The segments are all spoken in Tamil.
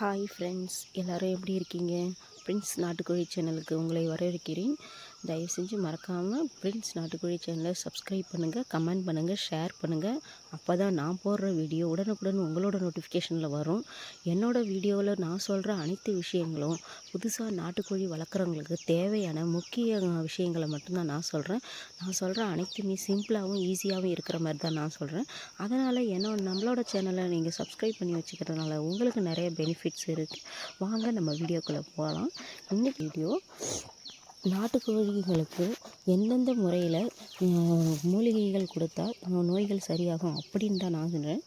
ஹாய் ஃப்ரெண்ட்ஸ், எல்லோரும் எப்படி இருக்கீங்க? பிரின்ஸ் நாட்டுக்கோழி சேனலுக்கு உங்களை வரவேற்கிறேன். தயவு செஞ்சு மறக்காமல் பிரின்ஸ் நாட்டுக்கோழி சேனலை சப்ஸ்கிரைப் பண்ணுங்கள், கமெண்ட் பண்ணுங்கள், ஷேர் பண்ணுங்கள். அப்போ தான் நான் போடுற வீடியோ உடனுக்குடன் உங்களோட நோட்டிஃபிகேஷனில் வரும். என்னோடய வீடியோவில் நான் சொல்கிற அனைத்து விஷயங்களும் புதுசாக நாட்டுக்கோழி வளர்க்குறவங்களுக்கு தேவையான முக்கிய விஷயங்களை மட்டும்தான் நான் சொல்கிறேன். நான் சொல்கிற அனைத்துமே சிம்பிளாகவும் ஈஸியாகவும் இருக்கிற மாதிரி தான் நான் சொல்கிறேன். அதனால் நம்மளோட சேனலை நீங்கள் சப்ஸ்கிரைப் பண்ணி வச்சுக்கிறதுனால உங்களுக்கு நிறைய பெனிஃபிட்ஸ் இருக்குது. வாங்க நம்ம வீடியோக்குள்ளே போகலாம். இன்னைக்கு வீடியோ நாட்டுக்கோழிகளுக்கு எந்தெந்த முறையில் மூலிகைகள் கொடுத்தா நோய்கள் சரியாகும் அப்படின்னு தான் நான் சொல்கிறேன்.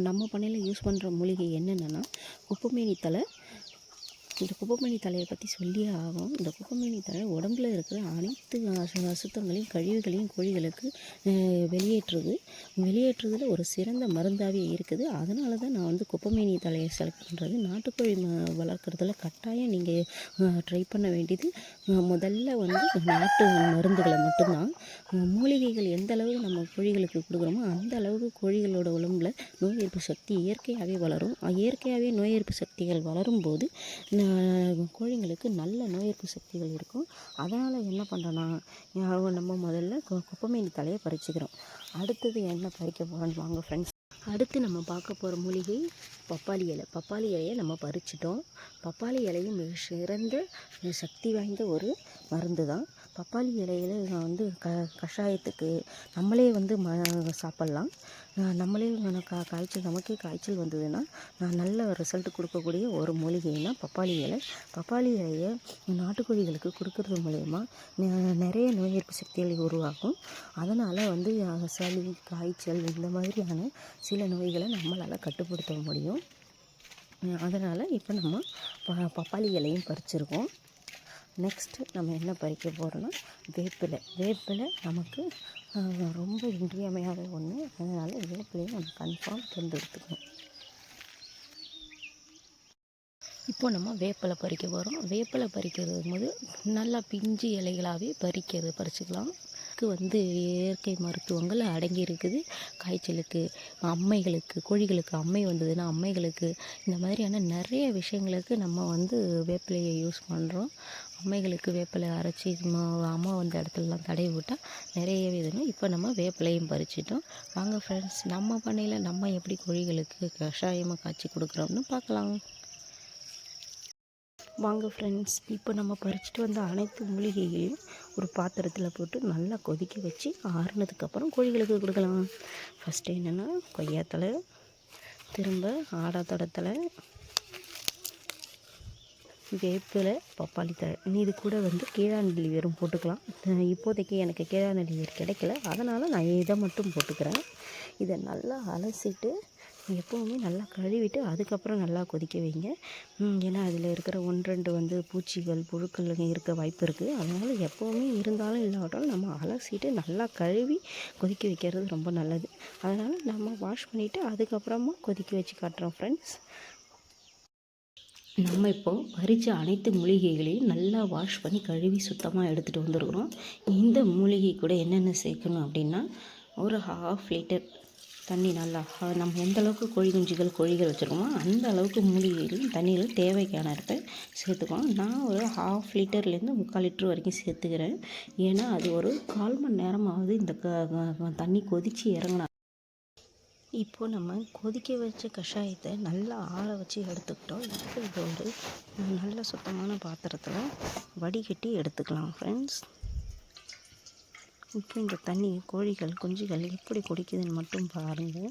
நம்ம பண்ணையில் யூஸ் பண்ணுற மூலிகை என்னென்னா குப்பைமேனி தழை. இந்த குப்பைமேனி தலையை பற்றி சொல்லியே ஆகும். இந்த குப்பைமேனி தழை உடம்புல இருக்கிற அனைத்து அசுத்தங்களையும் கழிவுகளையும் கோழிகளுக்கு வெளியேற்றுறதுல ஒரு சிறந்த மருந்தாகவே இருக்குது. அதனால தான் நான் குப்பைமேனி தலையை செலக்ட் பண்ணுறது. நாட்டுக்கோழி வளர்க்குறதுல கட்டாயம் நீங்கள் ட்ரை பண்ண வேண்டியது முதல்ல நாட்டு மருந்துகளை மட்டும்தான். மூலிகைகள் எந்த அளவுக்கு நம்ம கோழிகளுக்கு கொடுக்குறோமோ அந்த அளவுக்கு கோழிகளோட உடம்புல நோய் எதிர்ப்பு சக்தி இயற்கையாகவே வளரும். இயற்கையாகவே நோய் எதிர்ப்பு சக்திகள் வளரும்போது கோழிங்களுக்கு நல்ல நோய் எதிர்ப்பு சக்திகள் இருக்கும். அதனால் என்ன பண்ணுறோன்னா நம்ம முதல்ல குப்பைமேனி தலையை பறிச்சுக்கிறோம். அடுத்தது என்ன பறிக்க போகிறோன்னு வாங்க ஃப்ரெண்ட்ஸ். அடுத்து நம்ம பார்க்க போகிற மூலிகை பப்பாளி இலை. பப்பாளி இலையை நம்ம பறிச்சிட்டோம். பப்பாளி இலையும் மிக சிறந்த சக்தி வாய்ந்த ஒரு மருந்து தான். பப்பாளி இலையில் கஷாயத்துக்கு நம்மளே சாப்பிட்லாம். நம்மளே நமக்கே காய்ச்சல் வந்ததுன்னா நல்ல ரிசல்ட் கொடுக்கக்கூடிய ஒரு மூலிகைன்னா பப்பாளி இலை. பப்பாளி இலையை நாட்டுக்கோழிகளுக்கு கொடுக்கறது மூலயமா நிறைய நோய் எதிர்ப்பு சக்திகள் உருவாகும். அதனால் சளி, காய்ச்சல் இந்த மாதிரியான சில நோய்களை நம்மளால் கட்டுப்படுத்த முடியும். அதனால் இப்போ நம்ம பப்பாளி இலையும் பறிச்சிருக்கோம். நெக்ஸ்ட்டு நம்ம என்ன பறிக்க போகிறோன்னா வேப்பிலை நமக்கு ரொம்ப இன்றியமையாத ஒன்று. அதனால் வேப்பிலையை நம்ம கன்ஃபார்ம் தேர்ந்தெடுத்துக்கணும். இப்போ நம்ம வேப்பிலை பறிக்க போகிறோம். வேப்பிலை பறிக்கிறது போது நல்லா பிஞ்சு இலைகளாகவே பறிச்சுக்கலாம். இயற்கை மருத்துவங்கள் அடங்கி இருக்குது. காய்ச்சலுக்கு, அம்மைகளுக்கு, கோழிகளுக்கு அம்மை வந்ததுன்னா அம்மைகளுக்கு, இந்த மாதிரியான நிறைய விஷயங்களுக்கு நம்ம வேப்பிலையை யூஸ் பண்ணுறோம். அம்மைகளுக்கு வேப்பிலை அரைச்சி அம்மா வந்த இடத்துலலாம் தடவி விட்டால் நிறையவே இதுன்னு. இப்போ நம்ம வேப்பிலையும் பறிச்சிட்டோம். வாங்க ஃப்ரெண்ட்ஸ், நம்ம பண்ணையில் நம்ம எப்படி கோழிகளுக்கு கஷாயமாக காய்ச்சி கொடுக்குறோம்னு பார்க்கலாம். வாங்க ஃப்ரெண்ட்ஸ், இப்போ நம்ம பறிச்சுட்டு வந்த அனைத்து மூலிகைகளையும் ஒரு பாத்திரத்தில் போட்டு நல்லா கொதிக்க வச்சு ஆறுனதுக்கப்புறம் கோழிகளுக்கு கொடுக்கலாம். ஃபஸ்ட்டு என்னென்னா கொய்யாத்தலை, திரும்ப ஆடாத்தொடத்தலை, வேப்பிலை, பப்பாளி தழை. இது கூட கீழாநெல்லி வேரும் போட்டுக்கலாம். இப்போதைக்கு எனக்கு கீழாநெல்லி வேர் கிடைக்கல, அதனால் நான் இதை மட்டும் போட்டுக்கிறேன். இதை நல்லா அலசிட்டு எப்போவுமே நல்லா கழுவிட்டு அதுக்கப்புறம் நல்லா கொதிக்க வைங்க. ஏன்னா அதில் இருக்கிற 1-2 பூச்சிகள், புழுக்கள் இருக்க வாய்ப்பு இருக்குது. அதனால் எப்போவுமே இருந்தாலும் இல்லாட்டாலும் நம்ம அலசிட்டு நல்லா கழுவி கொதிக்க வைக்கிறது ரொம்ப நல்லது. அதனால் நம்ம வாஷ் பண்ணிவிட்டு அதுக்கப்புறமா கொதிக்க வச்சு காட்டுறோம் ஃப்ரெண்ட்ஸ். நம்ம இப்போது பறித்த அனைத்து மூலிகைகளையும் நல்லா வாஷ் பண்ணி கழுவி சுத்தமாக எடுத்துகிட்டு வந்துருக்குறோம். இந்த மூலிகை கூட என்னென்ன சேர்க்கணும் அப்படின்னா, ஒரு 1/2 லிட்டர் தண்ணி நல்லா நம்ம எந்த அளவுக்கு கோழிகள் வச்சுருக்கோமோ அந்த அளவுக்கு மூலிகைகளையும் தண்ணியில் தேவைக்கான இடத்த சேர்த்துக்கணும். நான் ஒரு 1/2 லிட்டர்லேருந்து 3/4 லிட்டர் வரைக்கும் சேர்த்துக்கிறேன். ஏன்னா அது ஒரு 1/4 மணி நேரமாவது இந்த தண்ணி கொதித்து இறங்கினா. இப்போது நம்ம கொதிக்க வச்ச கஷாயத்தை நல்லா ஆற வச்சு எடுத்துக்கிட்டோம். இப்போ இது ஒரு நல்ல சுத்தமான பாத்திரத்தில் வடிகட்டி எடுத்துக்கலாம் ஃப்ரெண்ட்ஸ். இப்போ இந்த தண்ணி குஞ்சுகள் எப்படி குடிக்குதுன்னு மட்டும் பாருங்கள்.